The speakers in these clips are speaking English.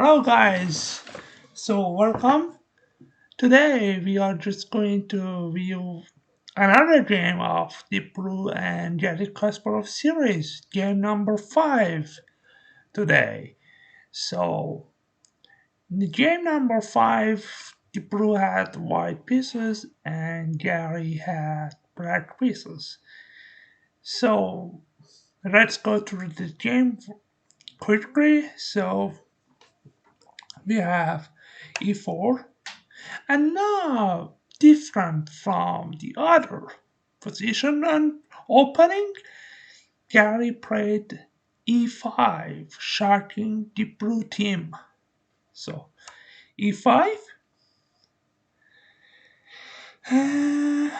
Hello guys, so welcome. Today we are just going to view another game of the Blue and Garry Kasparov series, game number 5 today. So, in the game number 5, the Blue had white pieces and Gary had black pieces. So, let's go through the game quickly. So, we have e4. And now, different from the other position and opening, Gary played e5, shocking the blue team. So, e5. Uh,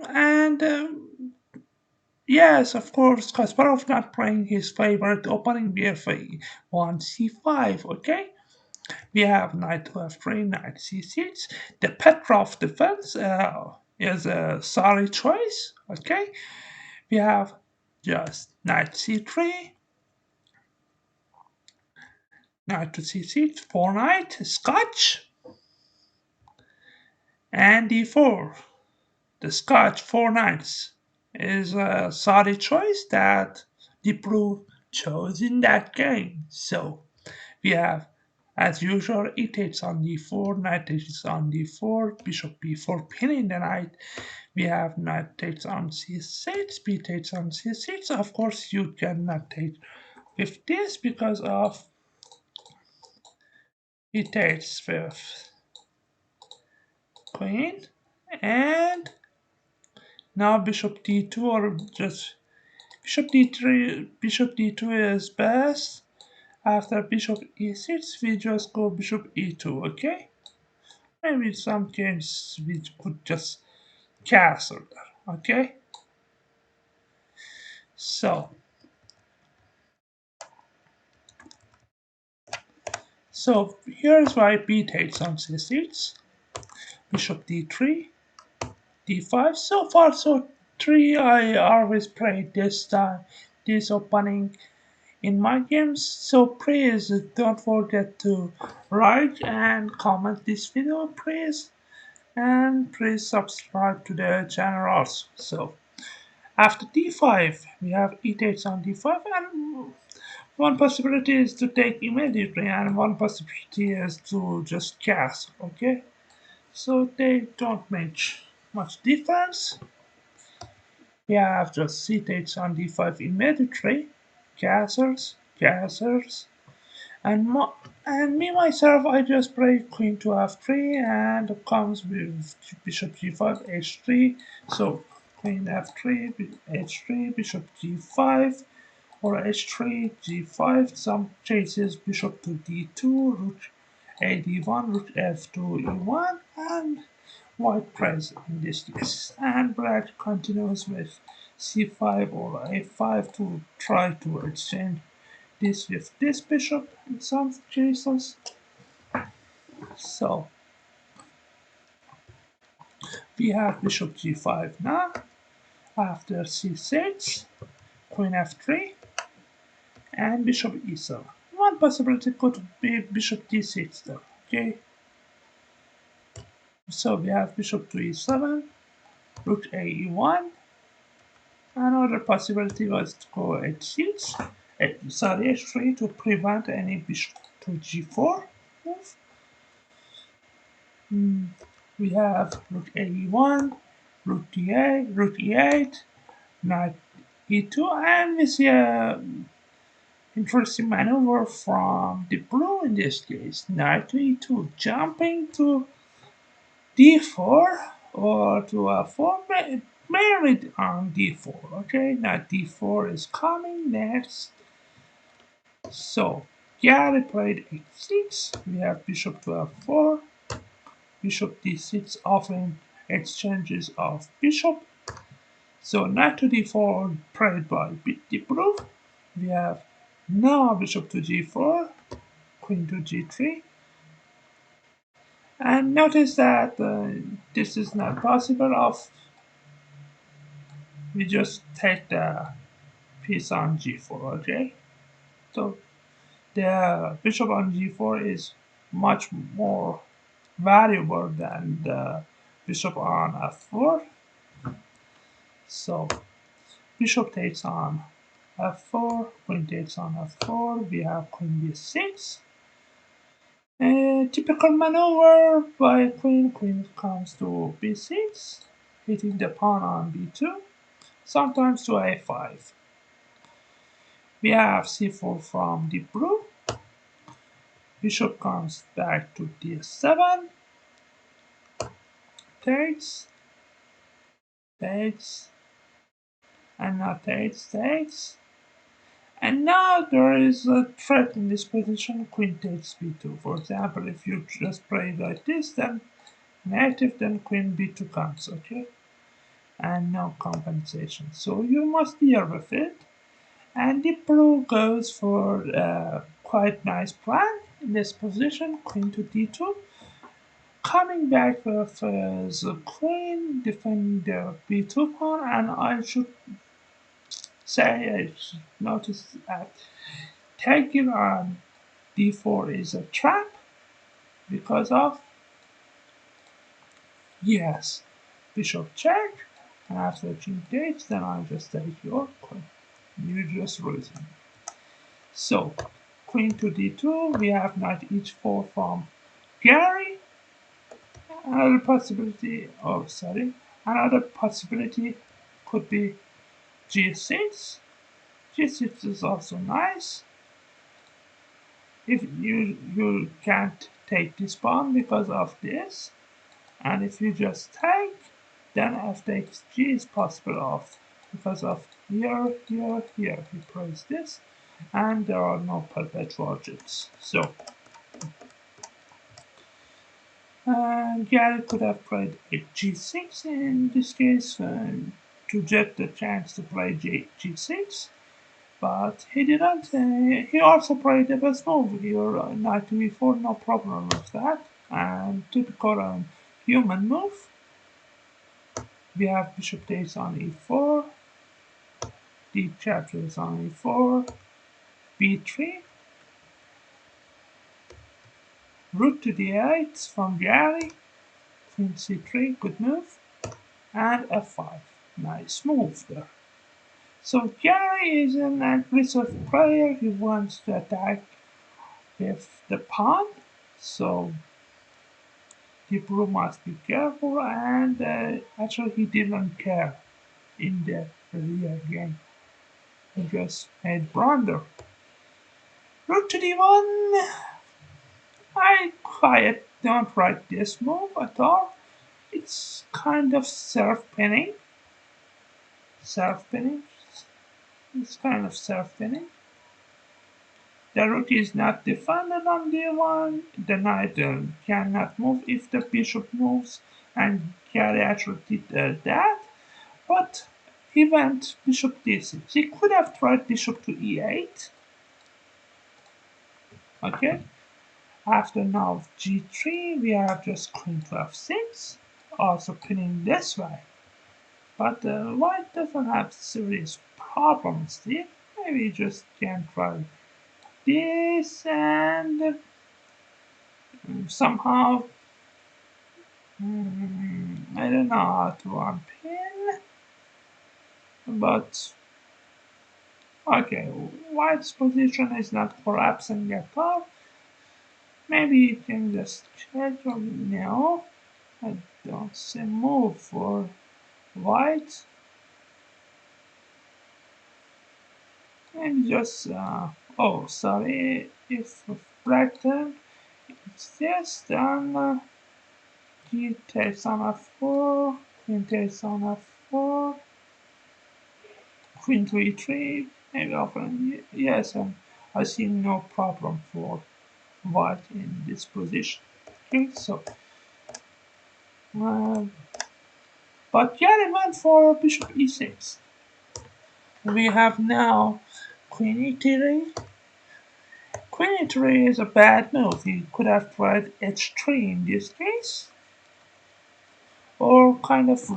and yes, of course, Kasparov not playing his favorite opening BFA 1 c5, okay? We have knight to f3, knight c6. The Petrov defense is a solid choice. Okay, we have just knight c3, knight to c6, four knight, Scotch, and d4. The Scotch Four Knights is a solid choice that the blue chose in that game. So we have, as usual, it takes on d4, knight takes on d4, bishop b4, pinning the knight. We have knight takes on c6, b takes on c6. Of course, you cannot take with this because of it takes with queen. And now bishop d2 or just bishop d3, bishop d2 is best. After bishop e6, we just go bishop e2, okay? Maybe some games we could just castle there, okay? So, here's why b takes on c6, bishop d3, d5. So far, so 3 I always played this time, this opening in my games. So please don't forget to like and comment this video, please. And please subscribe to the channel also. So after d5, we have e takes on d5, and one possibility is to take immediately, and one possibility is to just cast, okay? So they don't make much difference. We have just c takes on d5 immediately, castles, castles, and me myself, I just play queen to f3, and it comes with bishop g5, h3. So queen f3, h3, bishop g5, or h3, g5. Some cases bishop to d2, rook a d1, rook f2, e1, and white plays in this case. And black continues with c5 or a5 to try to exchange this with this bishop in some cases. So we have bishop g5 now. After c6, queen f3, and bishop e7. One possibility could be bishop d6 though, okay? So we have bishop to e7, rook a e1. Another possibility was to go h6, sorry, h3 to prevent any bishop to g4 move. We have rook a e1, rook d8, rook e8, knight e2, and we see a interesting maneuver from the blue in this case, knight to e2, jumping to d4 or to a4, married on d4. Okay, now d4 is coming next. So Gary played h6. We have bishop to f4, bishop d6, offering exchanges of bishop. So knight to d4 played by the blue. We have now bishop to g4, queen to g3. And notice that this is not possible of we just take the piece on g4, okay? So the bishop on g4 is much more valuable than the bishop on f4. So bishop takes on f4, queen takes on f4, we have queen b6. A typical maneuver by queen, queen comes to b6, hitting the pawn on b2, sometimes to a5. We have c4 from deep blue, bishop comes back to d7, takes, takes, and now takes. And now there is a threat in this position, queen takes b2. For example, if you just play like this, then native, then queen b2 comes, okay? And no compensation. So you must deal with it. And the blue goes for a quite nice plan in this position, queen to d2. Coming back with the queen, defending the b2 pawn, and I should say, I should notice that taking on d4 is a trap because of, yes, bishop check, and after king takes, then I just take your queen. You just losing. So, queen to d2, we have knight h4 from Garry. Another possibility, another possibility could be g6. g6 is also nice. If you can't take this pawn because of this, and if you just take, then f takes g is possible of because of here. He plays this, and there are no perpetual jets. So Garry could have played a g6 in this case to get the chance to play g6, but he didn't. He also played the best move here, knight to e4, no problem with that, and typical human move. We have bishop takes on e4, d captures on e4, b3, rook to d8 from Garry, queen c3, good move, and f5, nice move there. So Garry is an aggressive player, he wants to attack with the pawn, so the blue must be careful, and actually he didn't care in the real game. He just made blunder. Rook to d1. I quite don't like this move at all. It's kind of self-pinning. Self-pinning. It's kind of self-pinning. The rook is not defended on d1. The knight cannot move if the bishop moves, and Garry actually did that. But he went bishop d6. He could have tried bishop to e8. Okay. After now g3, we have just queen to f6, also pinning this way. But white doesn't have serious problems here. Maybe just can try this and somehow, I don't know how to unpin, but okay, white's position is not collapsing at all. Maybe you can just check on no. I don't see move for white. And just oh sorry, if black turn it's this, then he takes on f4, queen takes on f4, queen to e3, maybe often yes, and I see no problem for white in this position. Okay, so but Garry went for bishop e6. We have now queen e3. Queen e3 is a bad move. You could have tried h3 in this case. Or kind of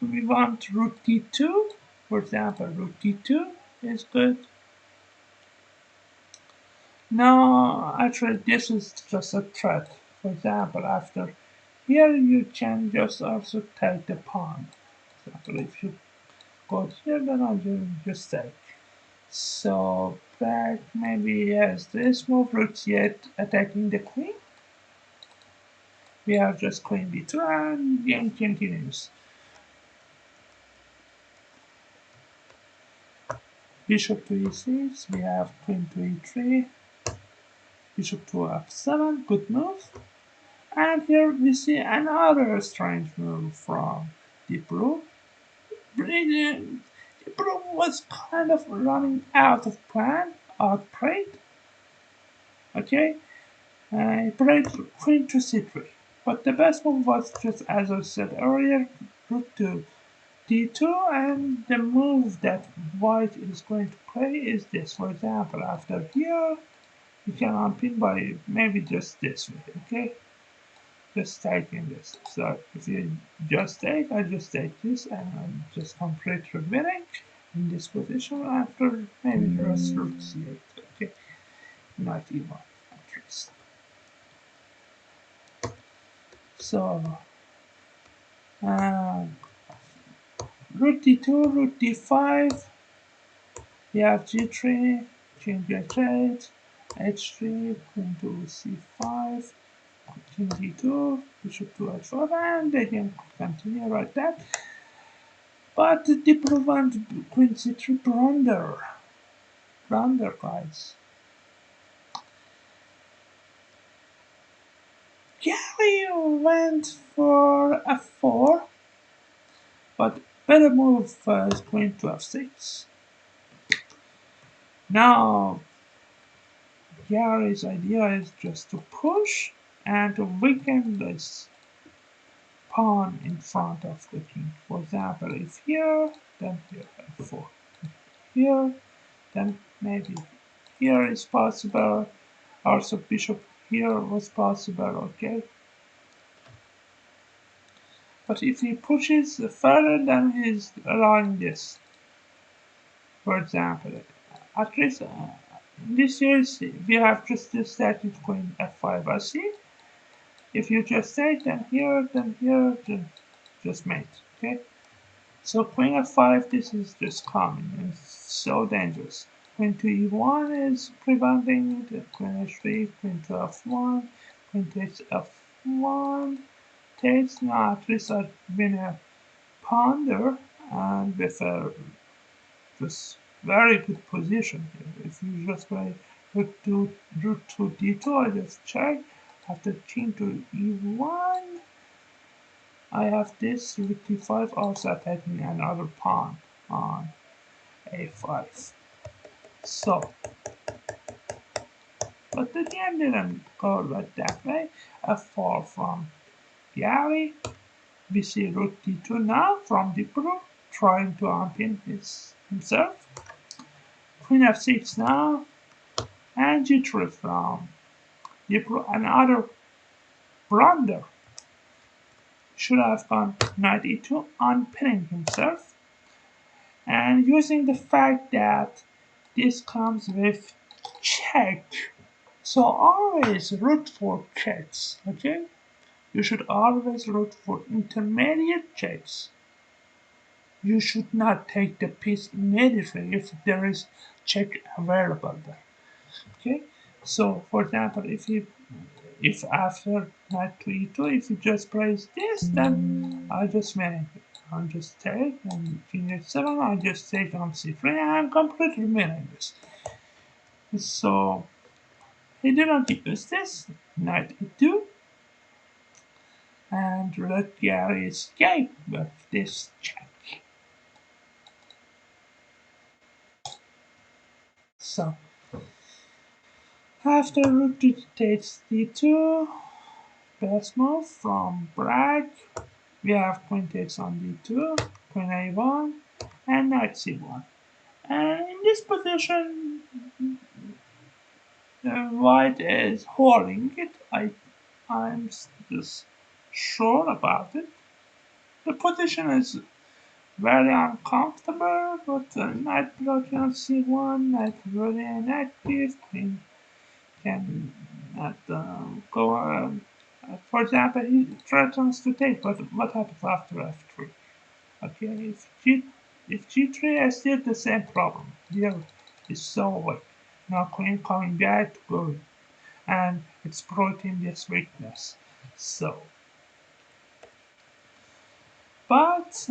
we want rook d2. For example, rook d2 is good. No, actually, this is just a threat. For example, after here you can just also take the pawn. For example, if you go here, then I will just take. So black maybe has this move, rook yet attacking the queen. We have just queen b2 and game continues. Bishop to e6, we have queen to e3, bishop to f7, good move. And here we see another strange move from Deep Blue. Brilliant! Deep Blue was kind of running out of plan, outplayed. Okay, he played queen to c3. But the best move was just as I said earlier, rook to d2, and the move that white is going to play is this. For example, after here, you can unpin by maybe just this way, okay? Just taking this. So if you just take, I just take this and I'm just completely winning in this position after maybe just rook c8, okay? Not e1 at least. So, um, rook d2, rook d5, we have g3, king h8, h3, queen to c5, king d2, bishop to h4, and they can continue like that. But the prevent queen c3 blunder, guys. Garry went for f4, but better move is queen to f6. Now, Garry's idea is just to push and to weaken this pawn in front of the king. For example, if here, then here f4. Here, then maybe here is possible. Also bishop here was possible, okay? But if he pushes further, then he's allowing this. For example, at least in this case, we have just this static queen f5. I see. If you just take, then here, then just mate. Okay. So queen f5, this is just coming. It's so dangerous. Queen to e1 is preventing it. Queen h3, queen to f1, queen takes f1. Takes now at least I've been a ponder and with a just very good position here. If you just play rook to d2, I just check. After king to e1, I have this rook d5 also attacking another pawn on a5. So, but the game didn't go like that way. f4 from Garry. We see rook d2 now from the blue, trying to unpin himself. Queen f6 now, and g3 from the blue. Another blunder. Should have gone knight e2, unpinning himself, and using the fact that this comes with check. So always root for checks, okay? You should always root for intermediate checks. You should not take the piece immediately if there is check available there. Okay, so for example, if after knight to e2, if you just place this, then I just win. I'll just take and king h7. I just take on c3 and I'm completely winning this. So he didn't use this knight e2 and let Garry escape with this check. So after rook takes d2, best move from Bragg, we have queen takes on d2, queen a1, and knight c1. And in this position, white is holding it. I'm just sure about it. The position is very uncomfortable, but knight blocking on c1, knight really inactive, queen can not go. For example, he threatens to take, but what happens after f3? Okay, if g3 is still the same problem. Here is so weak. Now queen coming back to go, and exploiting this weakness. So, but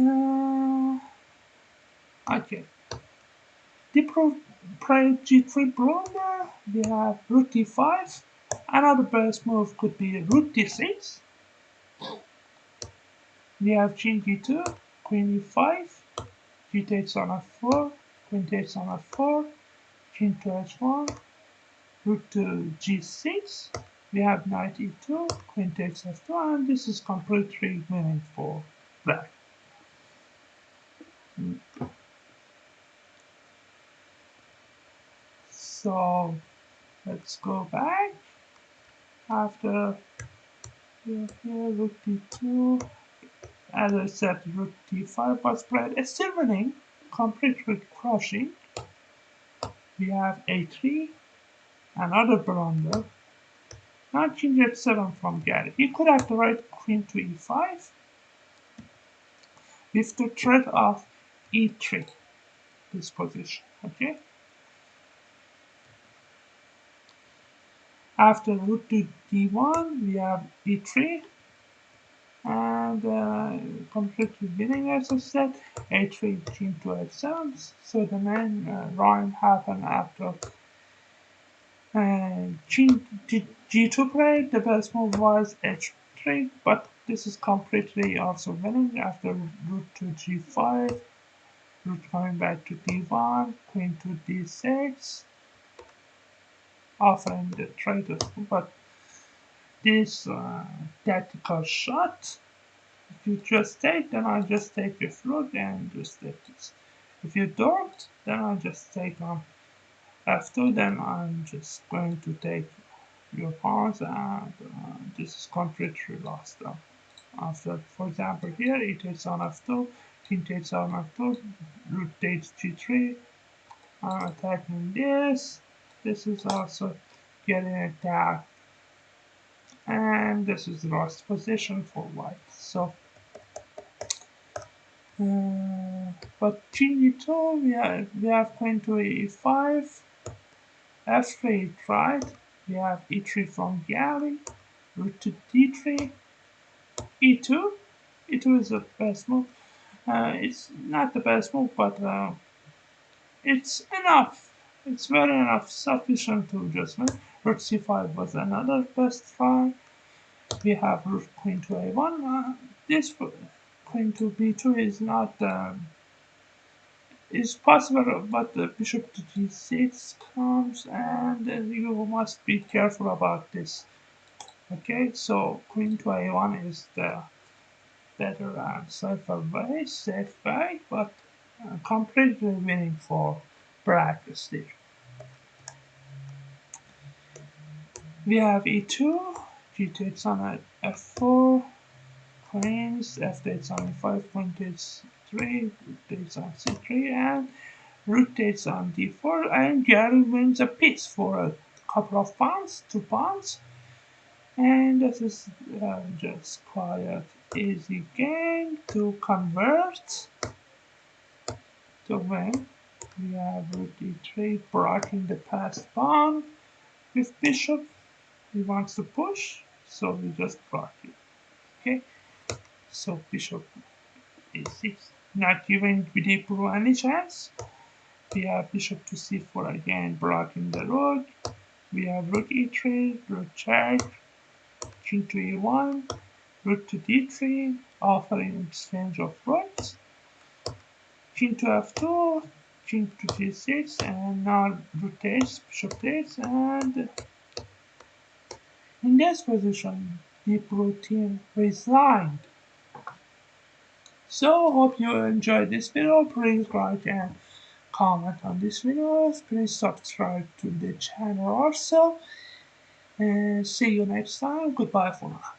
okay, the play g3 blunder. We have rook d5. Another best move could be rook d6. We have king d2, queen e5, g takes on f4, queen takes on f4, king to h1, rook to g6. We have knight e2, queen takes f2, and this is completely winning for black. So let's go back after here, rook d2. As I said, rook d5, but spread is still winning, completely crushing. We have a3, another blunder. Now king h7 from Garry. He could have tried queen to e5 with the threat of e3, this position, okay? After rook to d1, we have e3, and completely winning as I said, a3, king to h7, so the main line happened after g2 play. The best move was h3, but this is completely also winning after rook to g5, rook coming back to d1, queen to d6, offering the trade, but this tactical shot, if you just take, then I just take your rook and just take this. If you don't, then I just take on f2, then I'm just going to take your pawns, and this is completely lost. After, for example, here it takes on f2, king takes on f2, rook takes g3, I'm attacking this. This is also getting attacked, and this is the last position for white. So, but king e2, we have queen to e5, f3 tried, we have e3 from Garry, rook to d3, e2. E2 is the best move. It's not the best move, but it's enough. It's very enough, sufficient to just win. Rook c5 was another best try. We have rook queen to a1. This queen to b2 is not is possible, but the bishop to g6 comes, and you must be careful about this. Okay, so queen to a1 is the better and safe way, but completely winning for practice there. We have e2, g takes on at f4, queens, f takes on e5, queen takes 3, rook takes on c3, and rook takes on d4, and Garry wins a piece for a couple of pawns, 2 pawns. And this is just quite easy game to convert to win. We have rook d3 blocking the passed pawn with bishop. He wants to push, so we just block it. Okay, so bishop e6, not giving deep blue any chance. We have bishop to c4 again, blocking the rook. We have rook e3, rook check, king to e1, rook to d3, offering exchange of rooks, king to f2, king to d6, and now rook takes, bishop takes, and in this position, the blue team resigned. So hope you enjoyed this video. Please like and comment on this video. Please subscribe to the channel also. And see you next time. Goodbye for now.